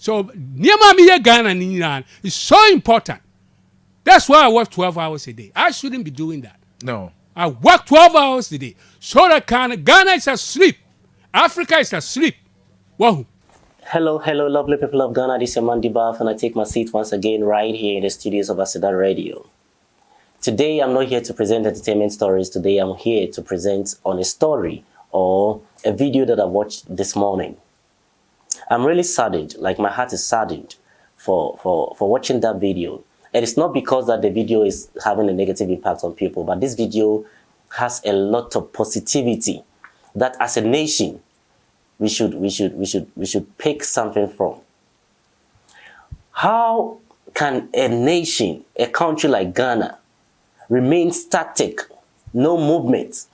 So niema me Ghana ni nyina is so important. That's why I work 12 hours a day. I shouldn't be doing that. No. I work 12 hours a day. So that Ghana is asleep. Africa is asleep. Wahoo. Hello, lovely people of Ghana. This is Mandy Bath, and I take my seat once again right here in the studios of Asida Radio. Today, I'm not here to present entertainment stories. Today, I'm here to present on a story or a video that I watched this morning. I'm really saddened, like my heart is saddened for watching that video. And it's not because that the video is having a negative impact on people, but this video has a lot of positivity that as a nation, we should pick something from. How can a nation, a country like Ghana, remain static, no movement,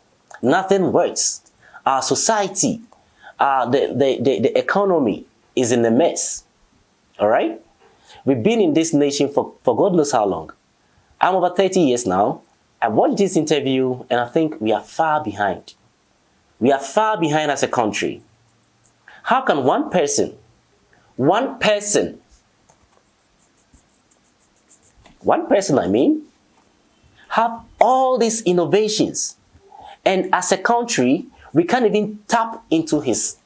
nothing works? Our society, the economy is in a mess. All right? We've been in this nation for God knows how long. I'm over 30 years now. I watched this interview and I think we are far behind. We are far behind as a country. How can one person I mean, have all these innovations, and as a country, we can't even tap into his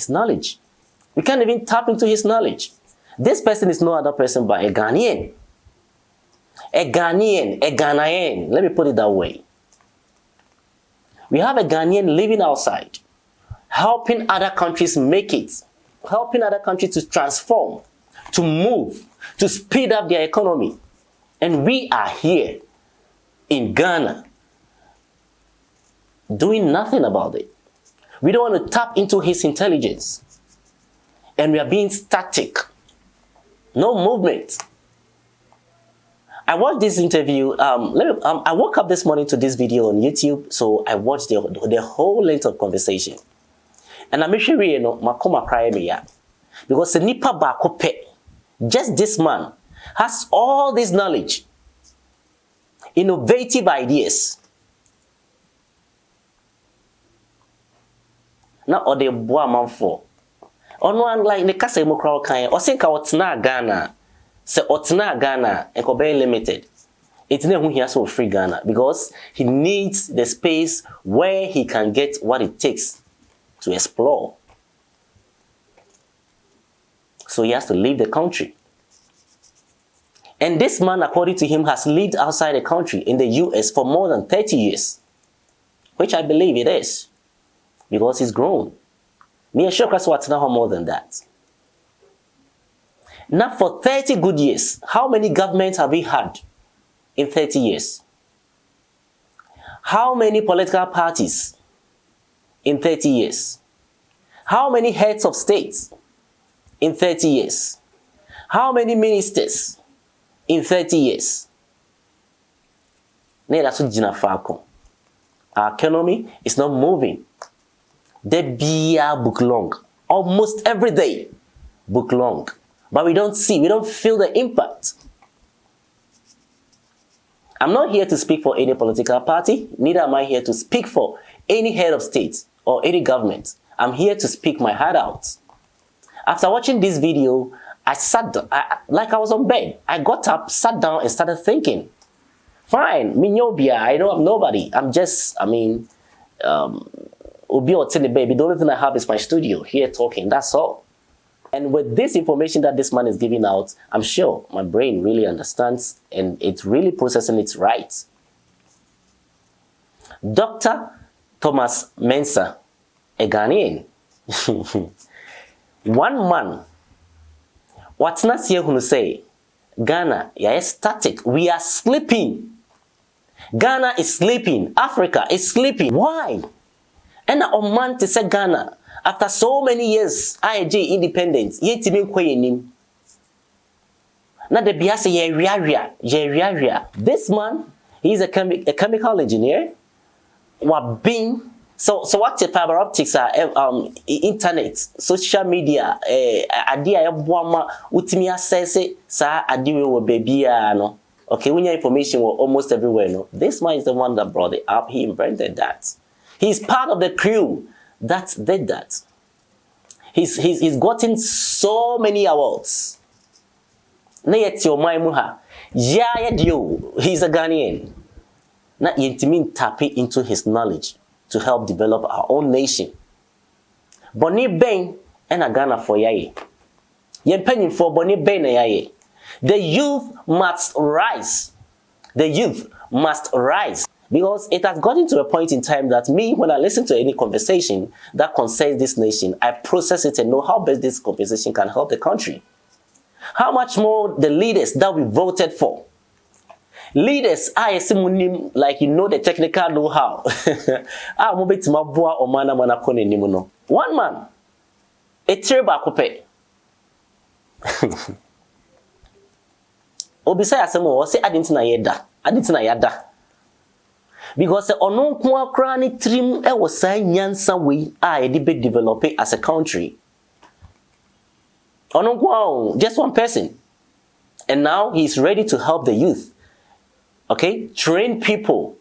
knowledge. We can't even tap into his knowledge. This person is no other person but a Ghanaian. A Ghanaian, let me put it that way. We have a Ghanaian living outside, helping other countries make it, helping other countries to transform, to move, to speed up their economy. And we are here in Ghana doing nothing about it. We don't want to tap into his intelligence. And we are being static. No movement. I watched this interview. I woke up this morning to this video on YouTube, so I watched the whole length of conversation. And I'm sure you know, makoma cry me ya, because the nipa bakope, just this man has all this knowledge, innovative ideas. Now, or the boy man for. On one like the kasa mo crowd kan, or think otna Ghana, say otna Ghana, and Kobe limited. It's not who he has to free Ghana because he needs the space where he can get what it takes to explore. So he has to leave the country. And this man, according to him, has lived outside the country in the US for more than 30 years, which I believe it is, because he's grown. Me and Shokas what's now more than that. Now for 30 good years, how many governments have we had in 30 years? How many political parties in 30 years? How many heads of states in 30 years? How many ministers in 30 years? Our economy is not moving. The beer book long. Almost every day, book long. But we don't feel the impact. I'm not here to speak for any political party, neither am I here to speak for any head of state or any government. I'm here to speak my heart out. After watching this video, I sat down, like I was on bed. I got up, sat down, and started thinking. Fine, Minyobia, I know I'm nobody. I'm just, Obi or Tini Baby, the only thing I have is my studio here talking, that's all. And with this information that this man is giving out, I'm sure my brain really understands and it's really processing it right. Dr. Thomas Mensah, a Ghanaian. One man, what's not here who say, Ghana, yeah, static, we are sleeping. Ghana is sleeping, Africa is sleeping. Why? And a man to say Ghana, after so many years, IJ independence, yet even quenim. Now the biase ye. This man, he's a chemical engineer. So what the fiber optics are internet, social media, idea yabwama utimi access sa adiwe wo baby no. Okay, when your information were almost everywhere, no. This man is the one that brought it up. He invented that. He's part of the crew that did that. He's gotten so many awards. Na yet your mind muha. Yeah, he's a Ghanaian. Na yentimin tap into his knowledge to help develop our own nation. Boni ben and a Ghana for yaye. Yen penny for boni ben yaye. The youth must rise. The youth must rise. Because it has gotten to a point in time that me, when I listen to any conversation that concerns this nation, I process it and know how best this conversation can help the country. How much more the leaders that we voted for. Leaders, like you know the technical know-how. One man, a terrible coupe. Obisa asemo say adintina yada. Because the ono kwa krani trim e was say nyansa we be develop as a country. Ono kwa just one person. And now he's ready to help the youth. Okay? Train people.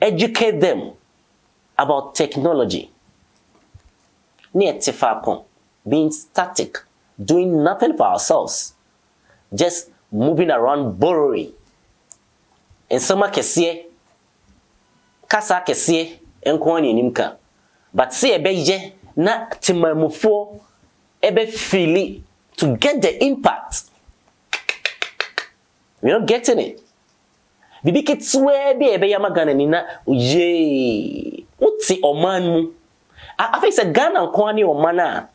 Educate them about technology. Being static, doing nothing for ourselves. Just moving around borrowing. And some kasa kese enkwani nimka. But see ebe na timamufo ebe fili to get the impact. We're not getting it. Bibi kitswe bi ebe yamagana nina ye uti omanmu. I think say Ghana nkwani omana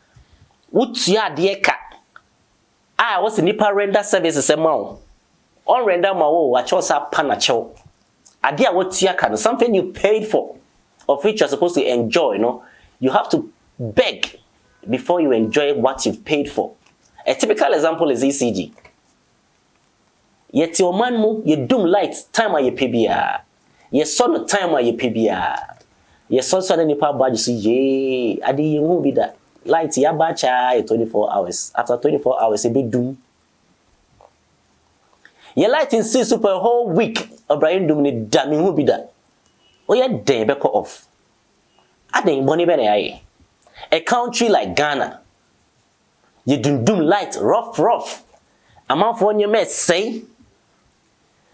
uti adeka. What's the nipa render services amount? On render ma wo wachosa panacho. Adia what can something you paid for, of which you're supposed to enjoy, you have to beg before you enjoy what you've paid for. A typical example is ECG. Yet your man mu, you doom lights time at your PBR. Your son time at your PBR. Your son suddenly power badge say, yay, adi you won't be that. Lights ya bacha 24 hours. After 24 hours, a bit doom. Your light in see super whole week. O'Brien Dumini damn who be that. Oh, yeah, day back off. I think Bonnie Bene. A country like Ghana. You doom light, rough. Amount for your mess say.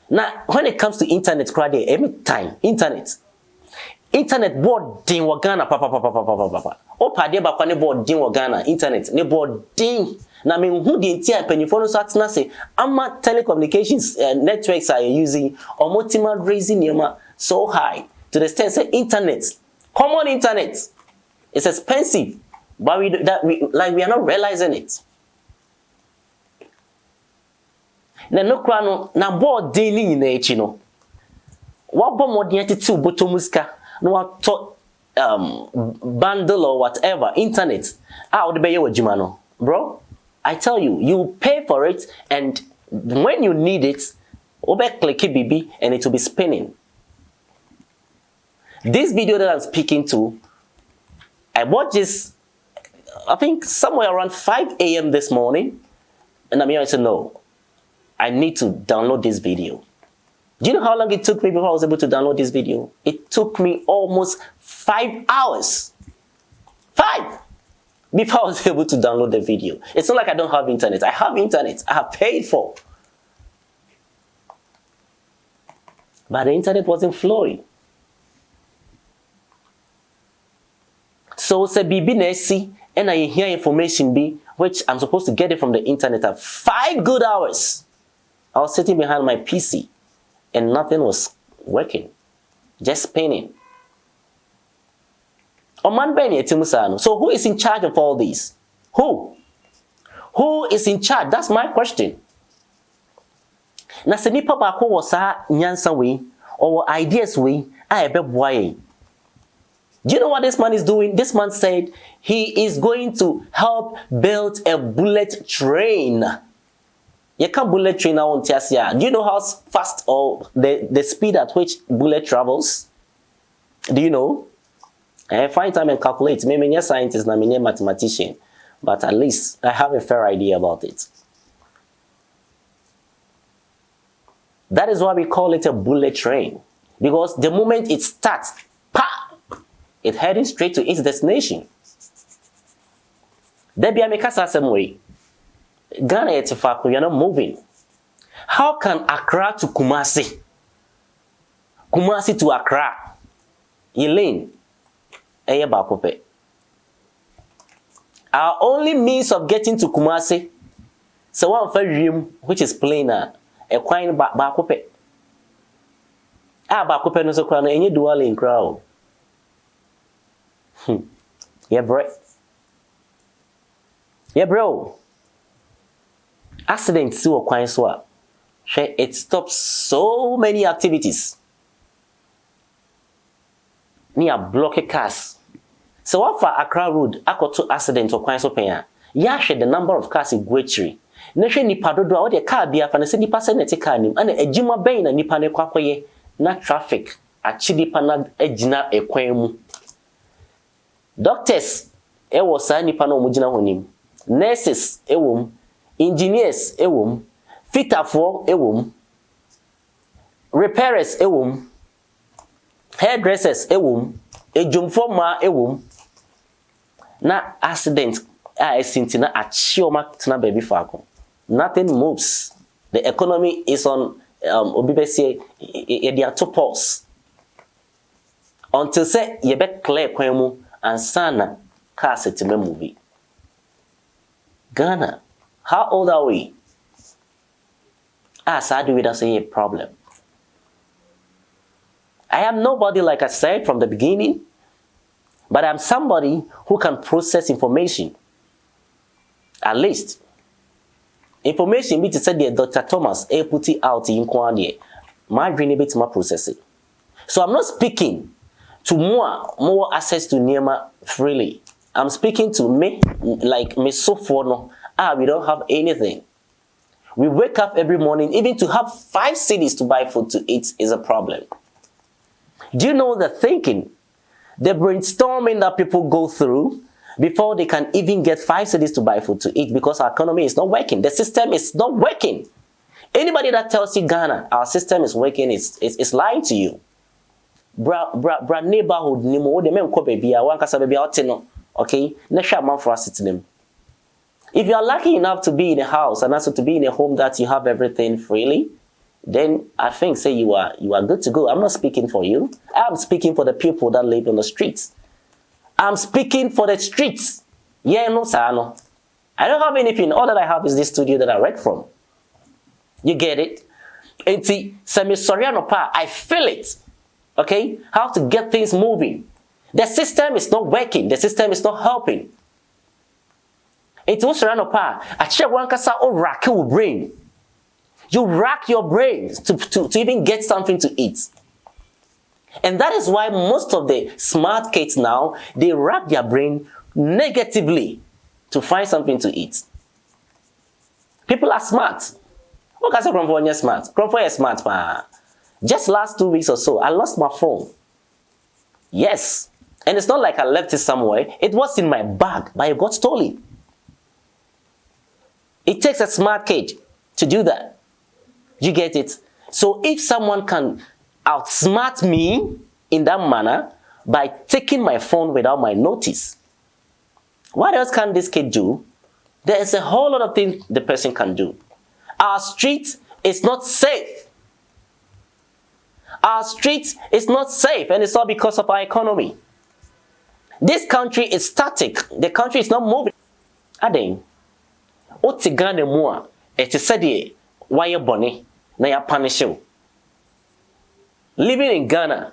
Now, when it comes to internet, every time, internet board ding wa Ghana, papa. O pade ba kwa ne board ding wa Ghana, internet, ne board ding. Na me who the entire pennyphone so atna say ama telecommunications networks are using or multiple raising yama so high to the extent say internet, common internet, it's expensive, but we are not realizing it. Na no krano na board daily in echi no. What bomb modern 2 botomuska no what bundle or whatever internet. Would be your jimano, bro. I tell you, you pay for it, and when you need it, click BB and it will be spinning. This video that I'm speaking to, I watched this, I think somewhere around 5 a.m. this morning, and I'm here to know, I need to download this video. Do you know how long it took me before I was able to download this video? It took me almost 5 hours. 5! Before I was able to download the video. It's not like I don't have internet. I have internet. I have paid for. But the internet wasn't flowing. So say BB Nessie and I hear information B, which I'm supposed to get it from the internet at 5 good hours. I was sitting behind my PC and nothing was working. Just spinning. So who is in charge of all these? Who? Who is in charge? That's my question. Na se nipa ba ko wasa nyansa we or ideas we Do you know what this man is doing? This man said he is going to help build a bullet train. You can't bullet train now on Tiasia. Do you know how fast or the speed at which bullet travels? Do you know? I find time and calculate. Maybe I'm a scientist, I'm a mathematician, but at least I have a fair idea about it. That is why we call it a bullet train, because the moment it starts, pa, it's heading straight to its destination. There be a mekasa same way. Ghana etifako, you're not moving. How can Accra to Kumasi? Kumasi to Accra? Elaine, eye bakope. Our only means of getting to Kumasi, so one for dream, which is plain a quine bakope. Bakope no so kwano enye dual in crowd. Yeah, bro. Yeah, bro. Accident si o kwan so a it stops so many activities. Near block cars. So what for Accra Road, akoto accident or kwan so pen. Ya the number of cars in Guetri. Na hwe nipa dodo a wo car bia fa na se nipa se neti car nim. Ana ejima ben na nipa ne kwakoye na traffic achidipa na ejina ekwan mu. Doctors ewo sa nipa na omugina honim. Nurses ewom, engineers ewom, fitafo ewom, repairers ewom, hairdressers ewom, ejumfo ma ewom. Na accident esinti na achioma tena baby fako. Nothing moves. The economy is on obibese they are two pause. Until say ye be clear kwan mu ansana car setime movie. Ghana, how old are we? Sadly, we don't see a problem. I am nobody, like I said from the beginning, but I'm somebody who can process information. At least. Information, which said Dr. Thomas, put it out in Kwanye. My brain a bit more processing. So I'm not speaking to more access to Nema freely. I'm speaking to me, like me so for no. We don't have anything. We wake up every morning, even to have 5 cities to buy food to eat is a problem. Do you know the thinking, the brainstorming that people go through before they can even get 5 cities to buy food to eat because our economy is not working. The system is not working. Anybody that tells you Ghana, our system is working, is lying to you. Bra neighborhood ni mo de men ko baby a wan kasa baby a oteno. Okay, na hwa man for us them. If you are lucky enough to be in a house and also to be in a home that you have everything freely, then I think say you are good to go. I'm not speaking for you. I'm speaking for the people that live on the streets. I'm speaking for the streets. Yeah, no, sir, no. I don't have anything. All that I have is this studio that I work from. You get it? And see, I feel it. Okay? How to get things moving. The system is not working. The system is not helping. It was Soranopa. I check one kasa or rack your brain. You rack your brains to even get something to eat. And that is why most of the smart kids now, they rack their brain negatively to find something to eat. People are smart. What can I say from smart? From is smart, pa. Just last 2 weeks or so, I lost my phone. Yes. And it's not like I left it somewhere. It was in my bag, but it got stolen. It takes a smart kid to do that. You get it? So if someone can outsmart me in that manner by taking my phone without my notice, what else can this kid do? There is a whole lot of things the person can do. Our street is not safe. Our street is not safe, and it's all because of our economy. This country is static. The country is not moving. Aden, oti Ghana mua, eti sedi why boni na ya punish you. Living in Ghana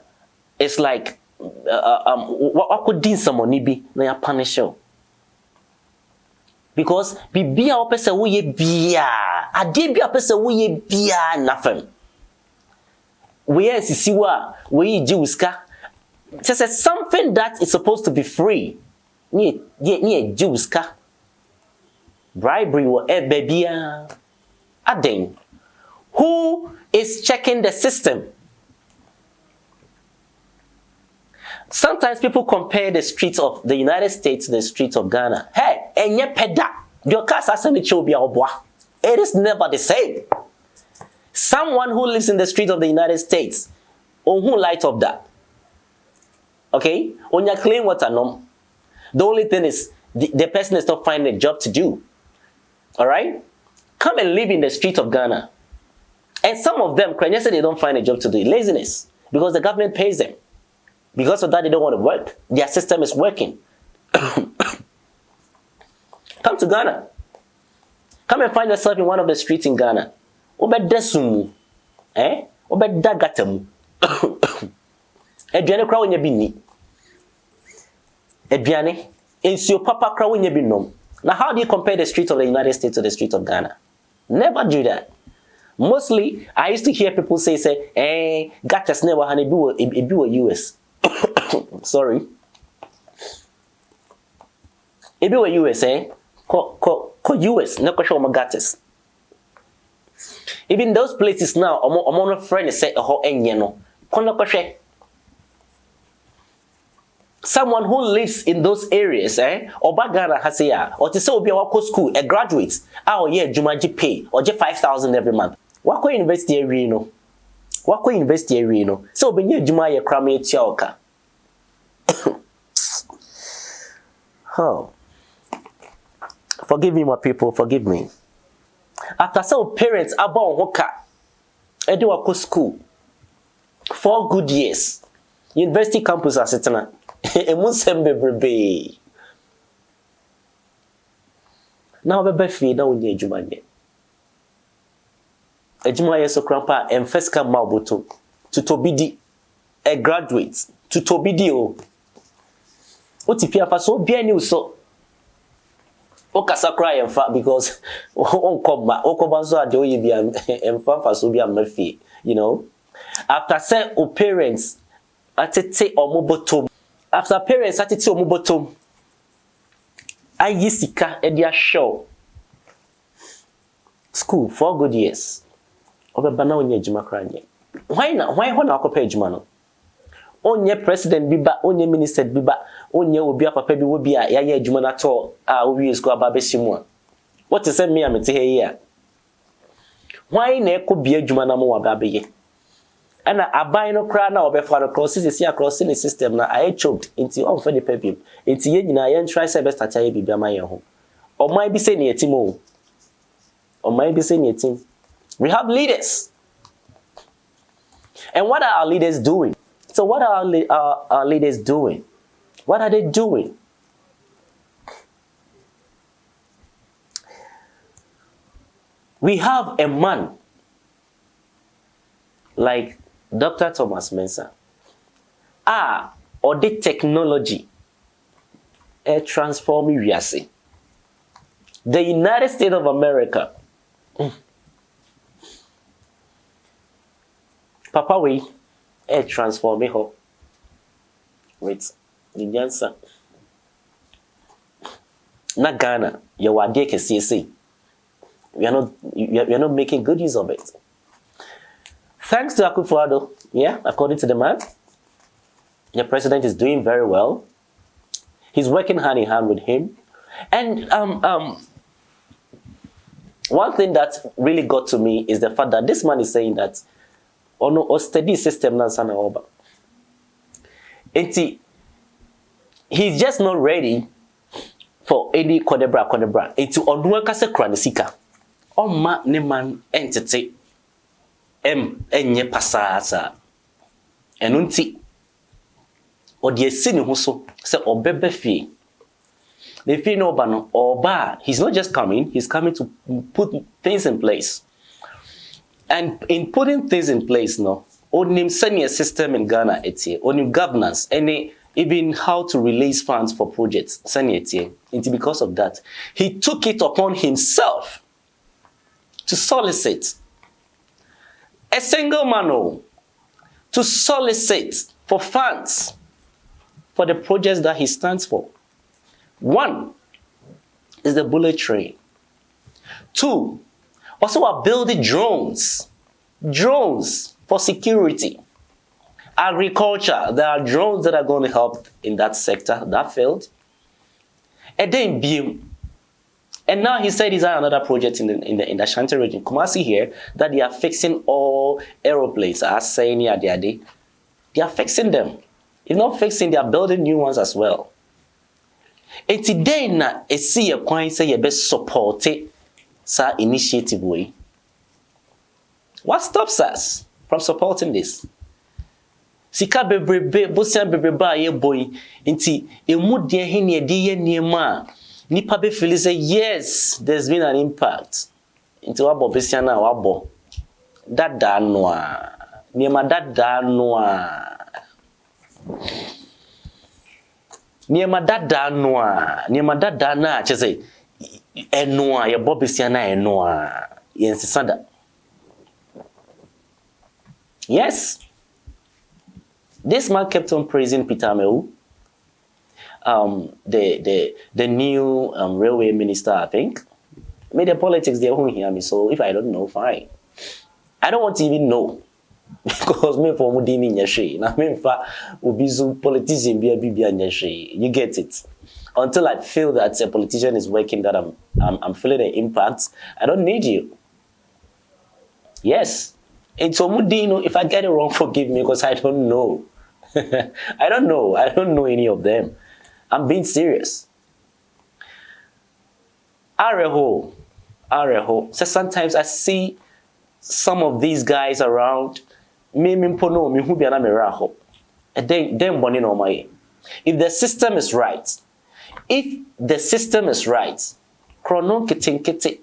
is like what could din someone be na ya punish you. Because bibia opese wo ye bia, ade bia opese wo ye bia nafem. We are sisiwa, we Jewska. Just something that is supposed to be free. Ni Jewska. Bribery or baby. Aden. Who is checking the system? Sometimes people compare the streets of the United States to the streets of Ghana. Hey, enye peda. Your cars are sending chobia obwa. It is never the same. Someone who lives in the streets of the United States, on who light up that? Okay? On your clean water, no. The only thing is, the person is not finding a job to do. All right? Come and live in the streets of Ghana. And some of them, Kenya said they don't find a job to do. Laziness. Because the government pays them. Because of that, they don't want to work. Their system is working. Come to Ghana. Come and find yourself in one of the streets in Ghana. Obedesumu. Obedagatamu. Eduane kra wonya bi ni. Eduane ensuo papa kra wonya bi nom. Now how do you compare the streets of the United States to the streets of Ghana? Never do that. Mostly, I used to hear people say, gutters never had a US. Sorry. If you were US, Ko US, no question my gutters. Even those places now, I'm on a friend say a whole no. Someone who lives in those areas, or Bagana has or to say obi wako school, a graduate, Jumanji pay or just 5,000 every month. Wako university area no. Wako university area no. So when you Jumaya krame tiaoka. Oh. Forgive me, my people, forgive me. After some parents are born hoka, I do wako school 4 good years. University campus are sitting. Now bebe fi na onye adwuma nye. Adwuma ye so krampa em first come maboto to tobidi a graduate to tobidi o. Otipi afa so bia ni so. O kasa cry em fa because o komba so ade oye bia em fa so bia mafi, you know. After say o parents atete omoboto. After parents atete omoboto. Ayisika edia show. School 4 good years. Obebana onye ejuma kranye. Why hona akopa ejuma no? Onye president biba, onye minister biba, onye obi papa bi wo bi a yaye ejuma na to a obi school aba besimu a. What is me amete here? Why na ekọ bi ejuma na mo wa ba beye? Ana aban no kra na obefa no cross the system na I choked into on for the people. Into ye nyina ye try say best ataya bibia ma ye ho. O man bi say ne team o. O man bi say ne team. We have leaders. And what are our leaders doing? So what are our leaders doing? What are they doing? We have a man like Dr. Thomas Mensah. Or the technology transforming reality. The United States of America. Papa we transforming her. Wait, the answer. Na Ghana, you are there KCC. We are not making good use of it. Thanks to Akufo-Addo, yeah, according to the man, the president is doing very well. He's working hand in hand with him. And one thing that really got to me is the fact that this man is saying that ono a steady system na sana oba. He's just not ready for any kodebra. Enti onuwa kase kranisika. Oma ne man entity enye pasasa. Enunti odi esi ne ho so se obebe fie. The fie no ba no oba, he's not just coming, he's coming to put things in place. And in putting things in place no, onim senior system in Ghana etie, onim governance, and even how to release funds for projects, senior etie. And because of that, he took it upon himself to solicit a single man to solicit for funds for the projects that he stands for. 1 is the bullet train. 2, also are building drones for security. Agriculture, there are drones that are going to help in that sector, that field. And then BIM. And now he said he's had another project in the Ashanti region, Kumasi here, that they are fixing all aeroplanes. As saying here, they are fixing them. If not fixing, they are building new ones as well. Eti den na esi ye kwan say ye be support sa initiative way. What stops us from supporting this? Sika bebrebe bosia bebrebe a ye boy nti emu de he ne de ye niema nipa be feel say yes, there's been an impact. Nti wa bo besia na wa bo dada no a niema dada no a niema dada no a niema dada na che say eno a ye bo besia na eno a ye nsisada. Yes. This man kept on praising Peter Amewu, the new railway minister, I think. Made the politics they won't hear me, so if I don't know, fine. I don't want to even know. Because me for Mudini Nyashe. Now me for Ubizu politician be a Bibia Nyashe. You get it. Until I feel that a politician is working, that I'm feeling the impact, I don't need you. Yes. And so Mudino, if I get it wrong, forgive me because I don't know. I don't know. I don't know any of them. I'm being serious. Areho. So sometimes I see some of these guys around. If the system is right, krono kete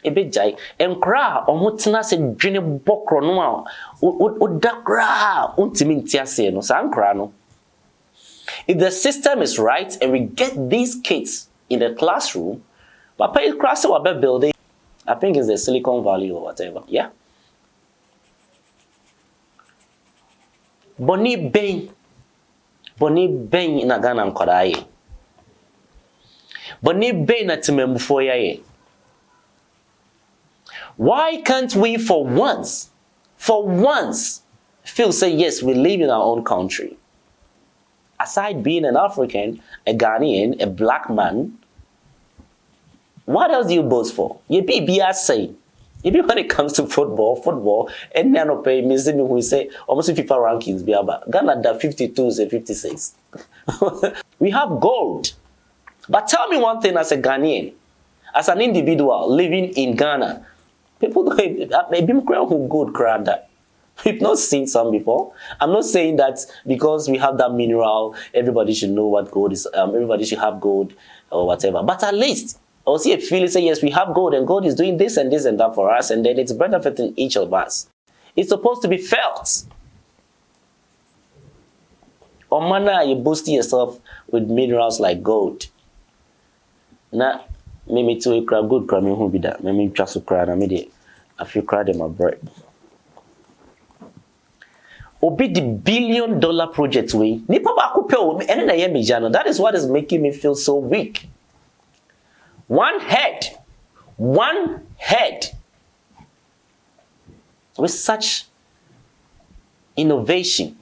ebejai enkra omutena se dwene bokro no a odakra untimi ntiase no sankra no. If the system is right and we get these kids in the classroom, papa is class wa be building, I think it's the Silicon Valley or whatever. Yeah. Boni ben na Ghana nkodaye. Boni ben na timemfo yaye. Why can't we for once feel say yes, we live in our own country? Aside being an African, a Ghanaian, a black man, what else do you boast for? You be say. Even when it comes to football, and then no pay me who say almost FIFA rankings be about Ghana da 52 and 56. We have gold. But tell me one thing as a Ghanaian, as an individual living in Ghana, people don't maybe who good crowd that. We've not seen some before. I'm not saying that because we have that mineral, everybody should know what gold is. Everybody should have gold or whatever. But at least I'll see a feeling say yes, we have gold and gold is doing this and this and that for us, and then it's benefiting each of us. It's supposed to be felt. Or manner you boosting yourself with minerals like gold. Now, maybe to a crab good crab, who be that? Maybe just to cry, I feel cried in my bread. Obi the $1 billion project way. That is what is making me feel so weak. One head with such innovation.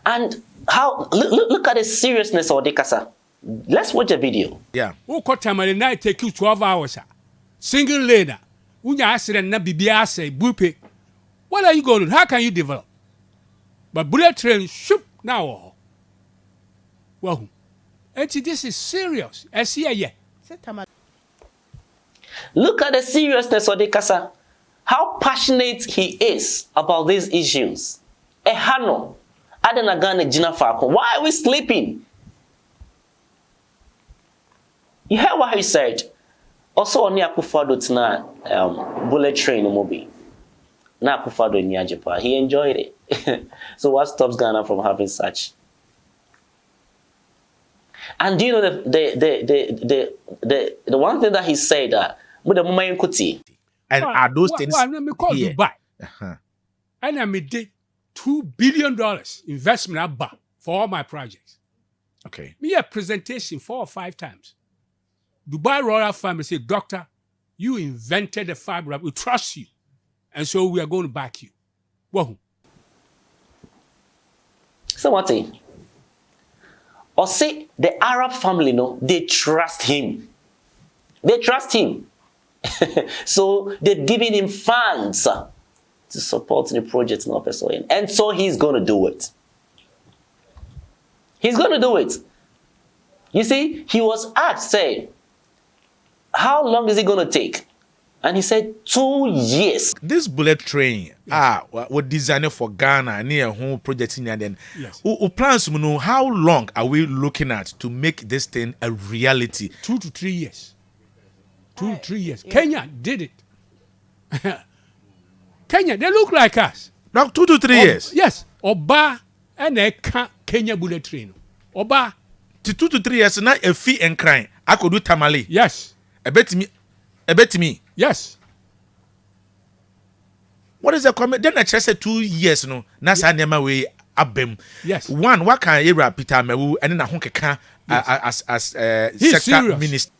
And how look at the seriousness of the Kasa. Let's watch a video. Yeah. Who cut time at night take you 12 hours? Single later. When you ask it and not be say bupe. What are you going to do? How can you develop? But bullet train shoop now. Well, and this is serious. I see yeah. Look at the seriousness of the Kasa. How passionate he is about these issues. Ehano. Adenagane Jina Falcon. Why are we sleeping? You heard what he said. Also, on Akufo-Addo tonight, bullet train movie. Na Akufo-Addo in Japan. He enjoyed it. So what stops Ghana from having such? And do you know the one thing that he said that with the moment and are those things let me call here? Dubai. And I made $2 billion investment for all my projects. Okay. Me a presentation 4 or 5 times. Dubai Royal Family said, Doctor, you invented the fiber. We trust you. And so we are going to back you. Whoa. So what thing? Or say the Arab family, no, they trust him. They trust him. So they've given him funds to support the project in Opesoyin. And so he's going to do it. He's going to do it. You see, he was asked, say, how long is it going to take? And he said 2 years. This bullet train, what designed for Ghana near home project in then. Yes. Plans to know how long are we looking at to make this thing a reality? 2 to 3 years. 2 to 3 years. Kenya did it. Kenya, they look like us. Now 2 to 3 years. Yes. Oba and a Kenya bullet train. Oba. 2 to 3 years now a fee and crying. I could do tamale. Yes. A bet me. Yes. What is the comment? Then I just said 2 years, no. Nasa nema way abem. Yes. One, what can you Peter Mewu and then a honka as sector serious. minister?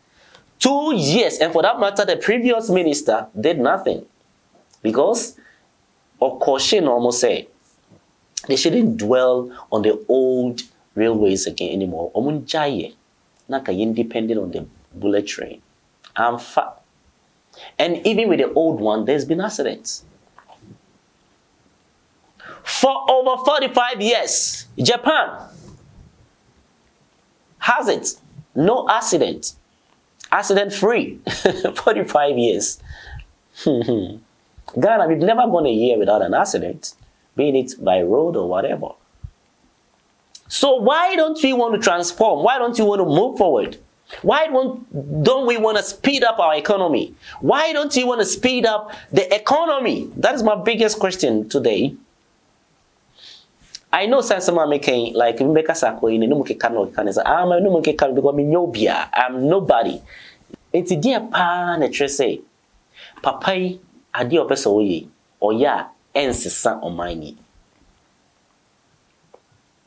2 years. And for that matter, the previous minister did nothing. Because of caution almost said they shouldn't dwell on the old railways again anymore. Omunjaye. Naka independent on the bullet train. And even with the old one, there's been accidents. For over 45 years, Japan has it. No accident. Accident free. 45 years. Ghana, we've never gone a year without an accident, being it by road or whatever. So why don't we want to transform? Why don't we want to move forward? Why don't we want to speed up our economy? Why don't we want to speed up the economy? That is my biggest question today. I know Sansama making like Mbeka Sako in I'm nobody. It's a dear pan a tresse. Papai adi opeso ye or ya ensisa on mine.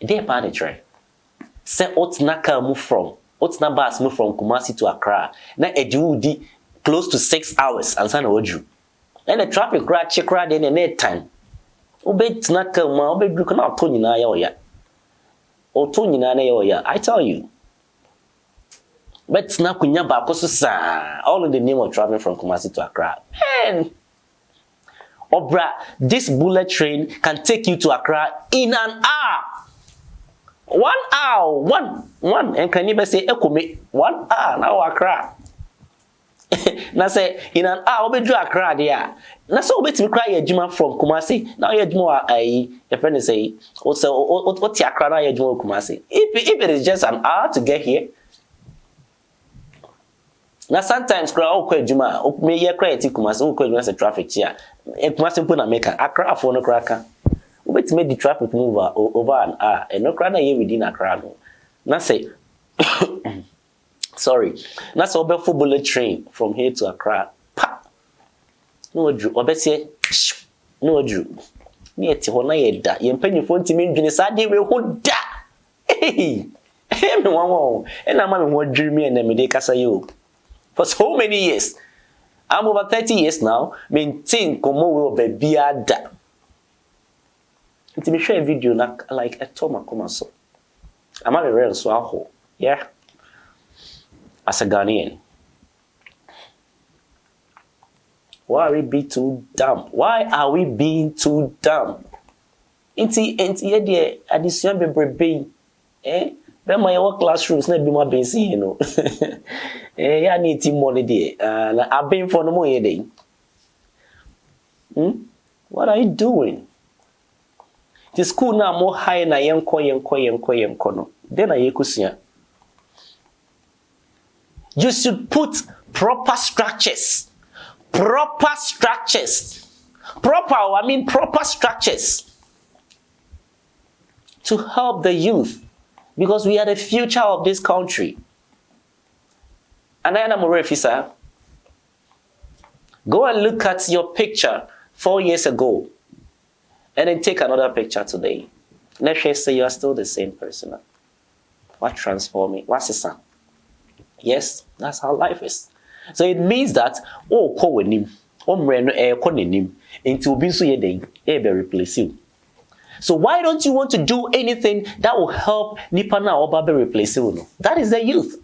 Dear pan a tre. Say what's naka move from. What's na bus move from Kumasi to Accra? Na edudi close to 6 hours and sana oju. And the traffic crash check crowd in a time. Obet naka ma obet du kana to nyina ya oya. O to nyina na ya oya. I tell you. But na kunya ba ko so sa all in the name of traveling from Kumasi to Accra. Man. Obra, this bullet train can take you to Accra in an hour. 1 hour, one, and can you say ekome 1 hour now Accra? Na say in an hour we do Accra there. Na so we betimi cry ejuma from Kumasi. Now ejuma your friend say what Accra now ejuma Kumasi. If it is just an hour to get here. Na sometimes cry o kwa ejuma o me ye cry eti Kumasi o kwa ejuma say traffic here. Kumasi put na make Accra for no craka. Wait, make the traffic move over an hour. And no crowd here within Accra. Now say, sorry. That's a full bullet train from here to Accra. Pa. No Drew. Or better say, no Drew. Me at Hona Yeda. You penny phone to me in the side will hold that. Hey, one. And I'm one dreamy and then me casa you. For so many years. I'm over 30 years now. Maintain como will be beard. To me share a video like a Toma Comaso. I'm not a real Swaho. Yeah. As a Ghanaian. Why are we being too dumb? Why are we being too dumb? Inti dear addition be eh? When my work classrooms not be more busy, you know. Eh, I need money there. I've been for no more day. What are you doing? The school now more high na yenko no. Then I kusia. You should put proper structures. Proper structures to help the youth, because we are the future of this country. And I am a refisa. Go and look at your picture 4 years ago. And then take another picture today. Let's just say you are still the same person. What transforming? What's the sound? Yes, that's how life is. So it means that into be replace you. So why don't you want to do anything that will help Nipana or Babe replace you? That is the youth.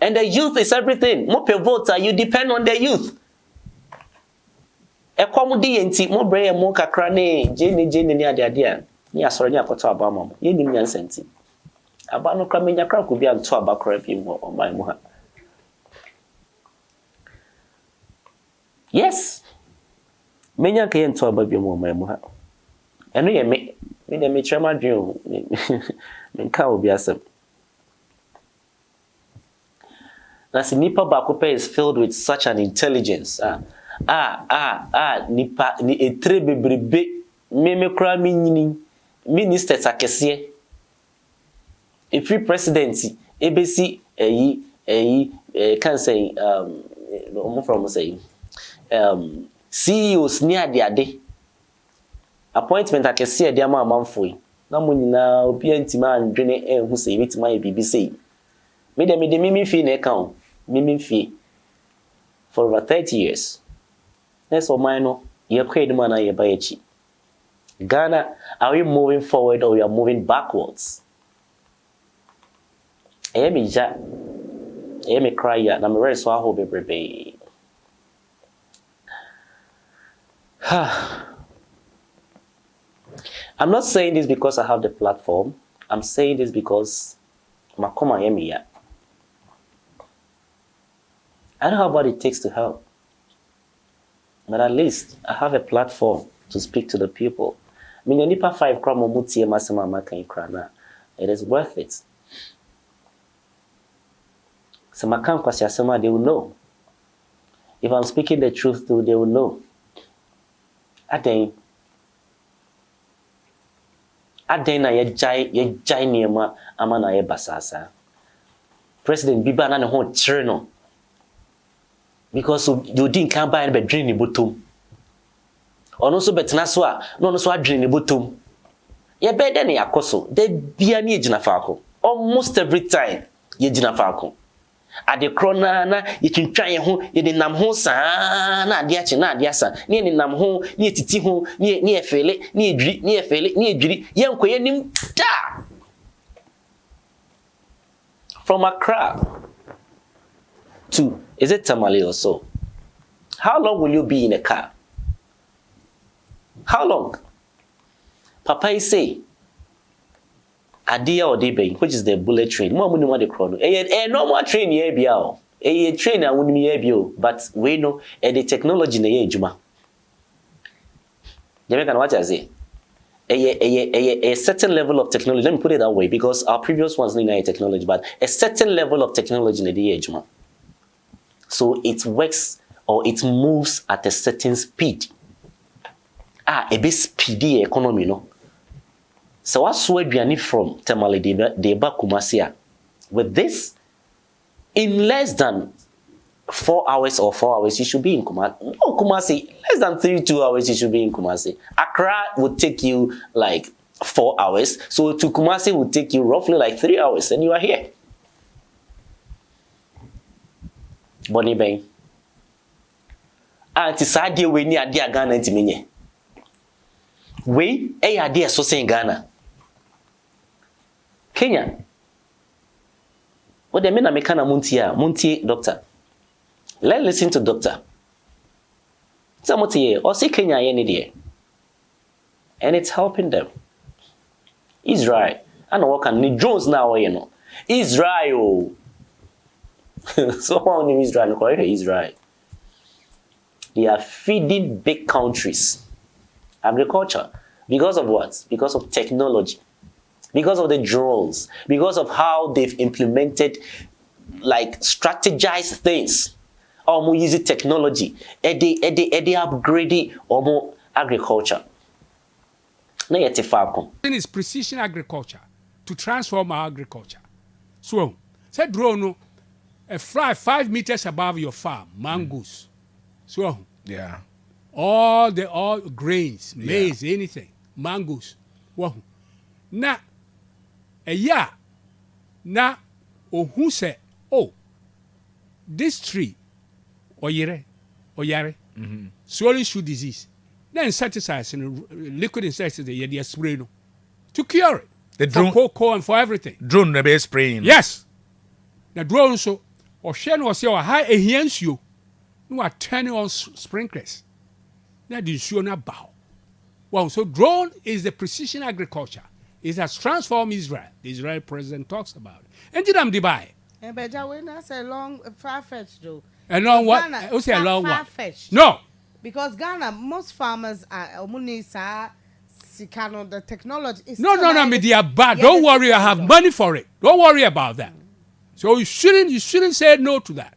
And the youth is everything. More voter, you depend on the youth. Ekwamudi enti mo brɛ mo kakra ne jeni ni ade ade a ni asɔre ni akoto abama mo ye nim nyansenti aba no kra menya kra ko bi anto aba kra bi mo oman mu ha. Yes. Menya ka yento aba bi mo oman mu ha. Eno ye me de me trema dwen me nka obi asem. That's nipa bakope is filled with such an intelligence. Nipa ni etre bebrebe me kra me nyini ministers akese. If free presidency ebesi can say from say CEOs ni ade appointment akese ade ama amanfo na mo nyina obi antima andwene ehu say betima e bibi say me de mimi fi na account mimi fi for over 30 years. That's all mine no ye kwed man na ye bayechi. Ghana, are we moving forward or we are moving backwards? I me cry ya na me ready so I hope bebrebe. I'm not saying this because I have the platform. I'm saying this because makoma yemi ya. I don't know what it takes to help. But at least I have a platform to speak to the people. I mean, nipa 5 kramo mutie masema maka ikrana. It is worth it. So makan kwasi asema, they will know. If I'm speaking the truth too, they will know. Aden na ye jai niema ama na ye basasa. President Biba na ne ho kyere no. Because you didn't come by and be dream ni bottom. Ono so betena so a no so adwene ni bottom. Ye be de ne yakoso. De bia ne ejina faako. Almost every time ye jina faako. Ade krona na ye twintwan ye ho ye de nam ho saa na ade ache na ade asa. Ne ni nam ho, ne titi ho, ne efele, ne edwiri, ne efele, ne edwiri. Ye nkoye nim da. From Accra to, is it Tamale or so? How long will you be in a car? How long? Papa is say, Adia or Debe, which is the bullet train. More money want the chrono. No more train here be out. A train I wouldn't be but we know the technology in the Juma. Jamaican what I say? A certain level of technology. Let me put it that way because our previous ones need technology, but a certain level of technology in the Juma. So it works or it moves at a certain speed. A bit speedy economy, no? So what's where we are from Tamale Deba Kumasia? With this, in less than 4 hours or 4 hours, you should be in Kumasi. No, Kumasi, less than 2 hours, you should be in Kumasi. Accra would take you like 4 hours. So to Kumasi would take you roughly like 3 hours, and you are here. Bonnie Bang. Anti Sadia we ni adia Ghana intiminye. We adia so say Ghana. Kenya. What they mean American Munti doctor. Let's listen to doctor. Samoti or say Kenya any day. And it's helping them. Israel. I know what can need drones now, you know. Israel. So on in Israel. They are feeding big countries agriculture. Because of what? Because of technology. Because of the drones. Because of how they've implemented, like, strategized things. Or more using technology. They upgrading or more agriculture. It's precision agriculture to transform our agriculture. So, say drone a fly 5 meters above your farm, mangoes. So, yeah, all grains, maize, anything, mangoes. Wow. Na a year, na who say, oh, this tree, oyare, slowly shoot disease. Then insecticides and liquid insecticides they spray no to cure it. The drone, for cocoa and for everything. Drone never spraying. Yes. The drone so or share no say or high ehans you. No are turning on sprinklers. Now the sure na bow. Wow, so drone is the precision agriculture It has transformed Israel. The Israeli president talks about it. And did I'm Dubai. And better when I say long, far-fetched though. And long what? Ghana, Who say a long one? far-fetched. No. Because Ghana, most farmers are Omunisa, Sikano, the technology is No, media bad. Don't worry, I have money for it. Don't worry about that. So you shouldn't say no to that.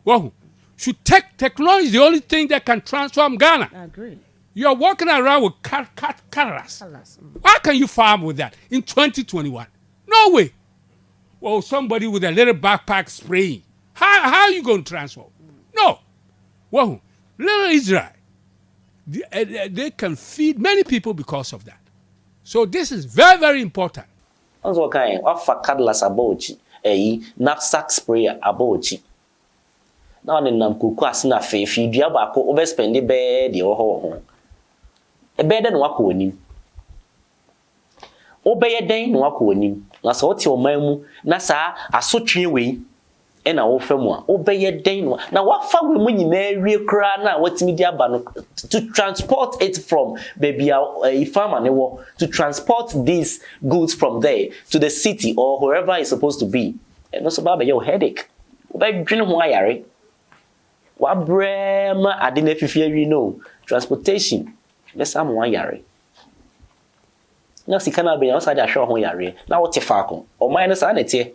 Well, technology is the only thing that can transform Ghana. I agree. You are walking around with cameras. How can you farm with that in 2021? No way. Well, somebody with a little backpack spraying. How are you going to transform? No. Well, little Israel, they can feed many people because of that. So this is very, very important. Also, kind of cutlass abochi, knapsack sprayer abochi. Now, in Namkuku, as na fe, if you do overspend the bed, your home. A bed and walk on him. Obey a day, walk on him. That's what your mamu, Nasa, a such way. And our family obey a day. Now, what far we mean in real crana, what's media ban to transport it from baby a farmer to transport these goods from there to the city or wherever it's supposed to be. And also, Baba, your headache. Obey dream wire. What brem I didn't fear you know. Transportation. Let's have one yare. Now, see, can I be outside a show one yare? Now, what's a falcon or minus sanity?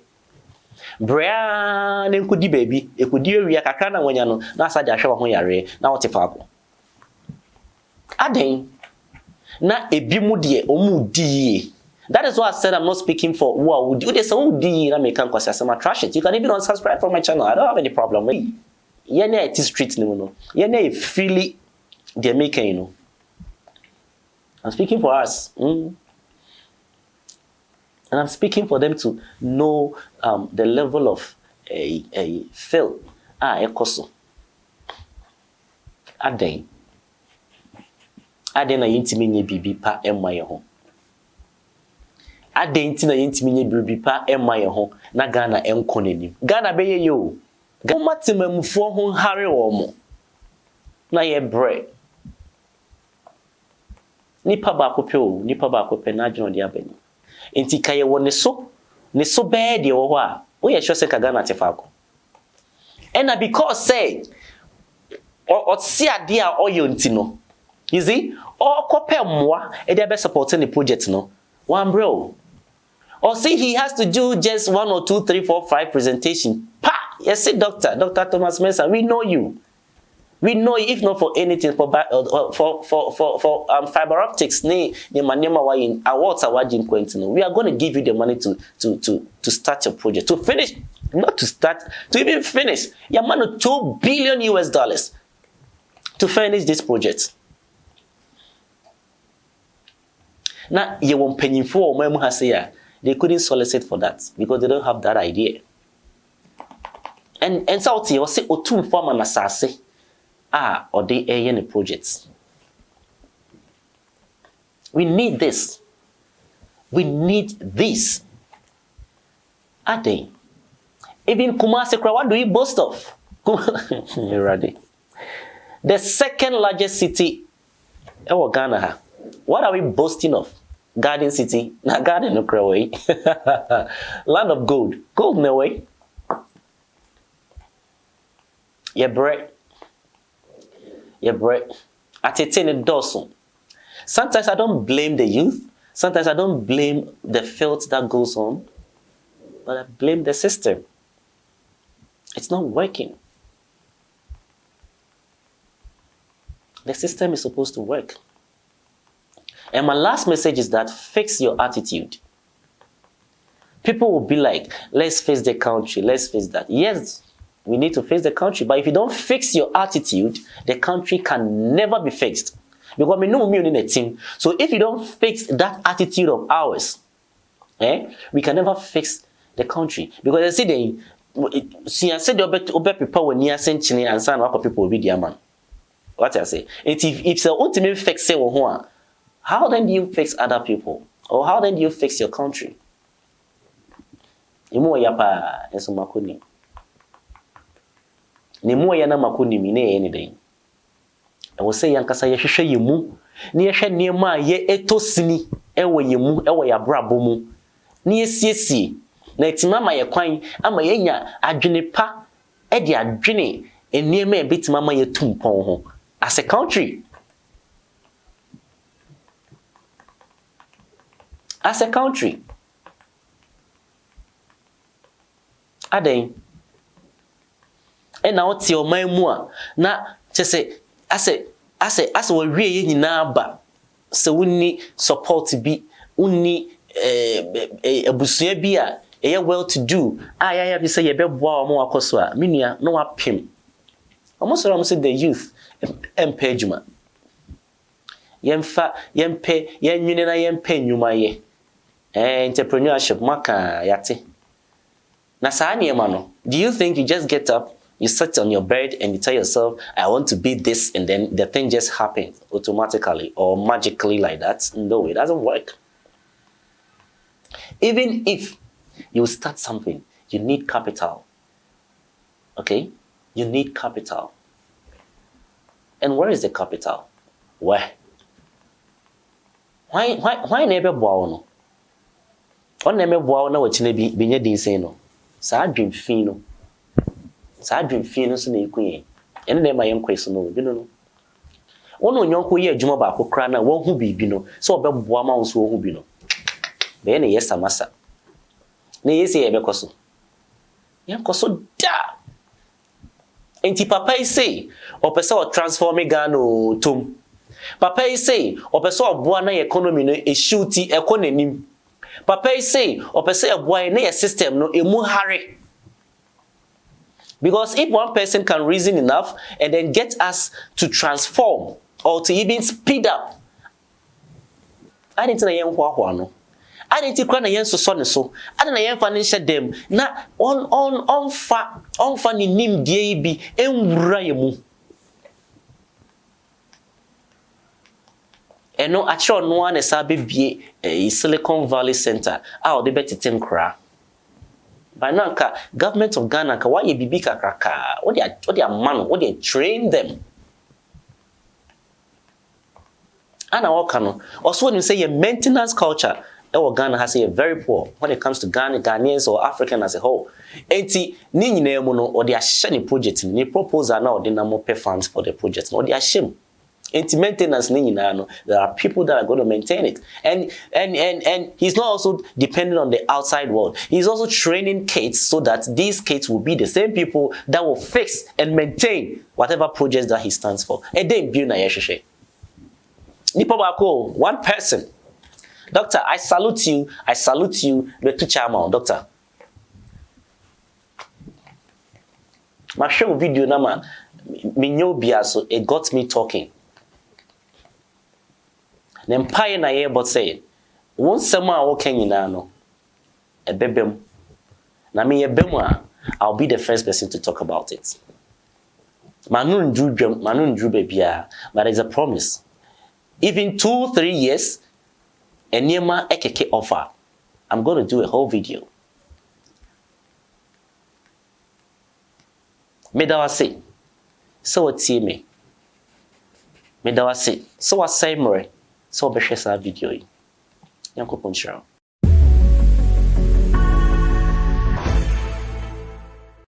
Brian and could baby, it could do a cacana when you know, not such a show when you're now what if I go. Adding, not a bimudie or moody. That is why I said I'm not speaking for who would do this. Oh, dear, I may come because I'm trash it. You can even unsubscribe from my channel. I don't have any problem with it. You're near it is street, no. You're near freely they're making, you know. I'm speaking for us. And I'm speaking for them to know the level of a fill. Ekoso. Aden na yintimi nye bibi pa emma ye ho. Aden ti na yintimi nye bibi pa emma ye ho na Ghana enko nanim. Ghana be ye yo. Ghana matemamfo ho hare wo mo. Na ye bre. Nipa ba ko pe o, nipa ba ko pe na adwon de abani. Inti kaye wo ne so bad ye wo ho a wo ye sure se ka Ghana tefa ko. And because say or see ade a oyo nti no. You see, or kope mwa e dey be supporting the project no. One bro. Or see he has to do just 1 or 2 3 4 5 presentation. Pa, yes see Dr. Thomas Mensah, we know you. We know if not for anything for fiber optics ne manema wa in awards awarding quantino. We are going to give you the money to start your project. To finish, not to start, to even finish. Your money $2 billion to finish this project. Now you won't pay for they couldn't solicit for that because they don't have that idea. And so you say otu form na sase. Or they any projects. We need this. We need this. Are they? Even Kumasi, what do we boast of? You're ready. The second largest city in Ghana. What are we boasting of? Garden City. Not Garden no way. Land of gold. Gold no way. Yeah, bread. Yeah, bread. At a dozen. Sometimes I don't blame the youth. Sometimes I don't blame the filth that goes on. But I blame the system. It's not working. The system is supposed to work. And my last message is that fix your attitude. People will be like, let's face the country, let's face that. Yes, we need to face the country. But if you don't fix your attitude, the country can never be fixed. Because we know we in a team. So if you don't fix that attitude of ours, we can never fix the country. Because I say see, I said the people when you are saying and some people will be their man. What I say? If the ultimate fix say how then do you fix other people? Or how then do you fix your country? Imo yapa enso makuni. Ni mo yana makuni mine anything. I will say yankasa ye hwehwe yemu. Ni ye hwe niema ye etosini ewo yemu ewo ya brabo mu na yesiesie na etima ma ye kwan ama yenya adwene pa e de adwene eniema e betima ma ye tumpon ho as a country. As a country. Aden. E na oti o man mu a na chese ase we wie ye nyina ba se wonni support bi unni abusua bi a ye well to do ya bi se ye beboa o mo akoso a menua no wapem omo so am say the youth empejuma yemfa yempe yenwine na yempe nyuma ye entrepreneurship maka yate na saa niema no. Do you think you just get up, you sit on your bed and you tell yourself, I want to be this, and then the thing just happens automatically or magically like that? No, it doesn't work. Even if you start something, you need capital. Okay? You need capital. And where is the capital? Where? Why never bow? On never bow na wachine bi nye din say no. Sa dream fin no. Sa dream fin no so na ekuye. Ene dem ayen kweso no bi no. Ono nyonko ye adwuma ba akokra na wo hu bibi no. So obeboa ma wo so wo hu bi no. Be na yes amasa. Na yes ye be koso. Yen koso da. Enti papa say opese o transform Ghana tom. Papa say opese oboa na economy no e shooty ekonanim. Papa say opese oboa na your system no emu hare. Because if one person can reason enough and then get us to transform or to even speed up, I need to na yen hwa no. I need to kra na yen so ne so. I na yen fa ne hye dem na on fa ni nim die bi enwura yemu. Eno acho no an esa bebie Silicon Valley Center a de betitem kra. By now government of Ghana ka why bibi kakraka what they man what they train them. Ana wakano also when you say your maintenance culture Ghana has a very poor when it comes to Ghanaians or African as a whole. Enti ni nyina mu no or they share ni project ni proposal na or they na mo pay funds for the project or they shame. Enti maintenance ni nyina no there are people that are going to maintain it and he's not also dependent on the outside world. He's also training kids so that these kids will be the same people that will fix and maintain whatever projects that he stands for. And then build na yesheshe. Nipa bako one person. Doctor, I salute you. The two chairman, doctor. My show video nama minyo biaso it got me talking. N'empire na ye but say one sema a wokan nyina no ebebem na me yebem a I'll be the first person to talk about it. Manun ndru bebia, but there's a promise. Even 2-3 years Eniema ekeke offer. I'm going to do a whole video. Medawase. So what see me? Medawase. So what say more? So be share video. Yanko ponchira.